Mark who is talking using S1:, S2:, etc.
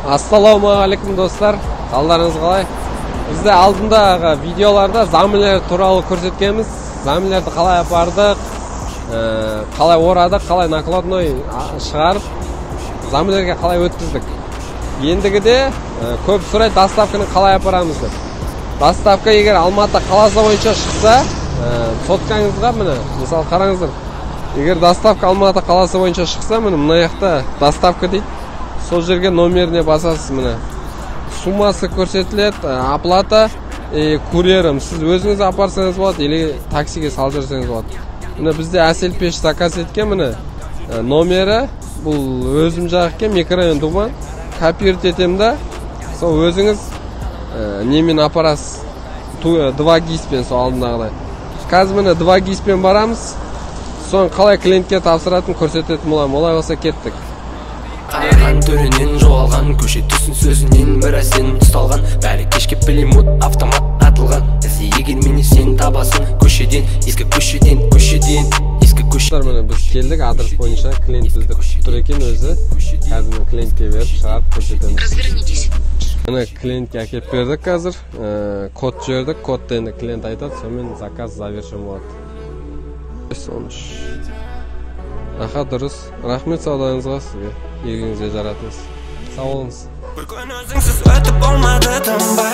S1: Assalamualaikum dostlar. Қалдарыңыз қалай? Бізде алдындағы видеоларда замилер туралы көрсеткенбіз. Замилерді қалай апардық, қалай орадық, қалай накладной шығарып, замилерге қалай өткіздік. Ендігіде көп сұрайды доставканы қалай апарамыз деп. Доставка егер Алматы қаласы бойынша шықса, соткаңызға міне, мысалы қараңыздар. Егер доставка Алматы қаласы бойынша шықса, міне мына жақта доставка дейді. Сол жерге номеріне басасыз міне. Суммасы көрсетіледі, оплата курьерім. Сіз өзіңіз апарсаңыз болады, или таксиге салып жүрсеңіз болады. Міне бізде әсел пеш заказ еткен міне. Номері бұл өзім жақкен микрорайон Думан. Копировать етем да. Сол өзіңіз немен апарасыз. 2 гиспен сол алдындағыдай. Қазір міне 2 гиспен барамыз. Соны қалай клиентке тапсыратын көрсететін боламын. Олай болса кеттік.
S2: Қараған төрінен жоғалған, көше түсін сөзінен бірі сен ұсталған. Бәрі кешке пилимут автомат атылған. Егер мені сен табасын, көшеден, ескі көшеден, ескі көшеден.
S1: Міне біз келдік, адрес бойынша клиент бізді күтіп тұр екен өзі. Қазір клиентке беріп шығарып көрсетеміз. Міне клиентке әкеліп бердік қазір. Код жібердік, кодты енді клиент айтады, сонымен заказ завершен болады. 13. Аха, дұрыс. Рахмет саудаңызға сізге. Егіңізге жаратыңыз. Сау болыңыз.
S2: Бір күн өзіңсіз өтіп болмады тынбай.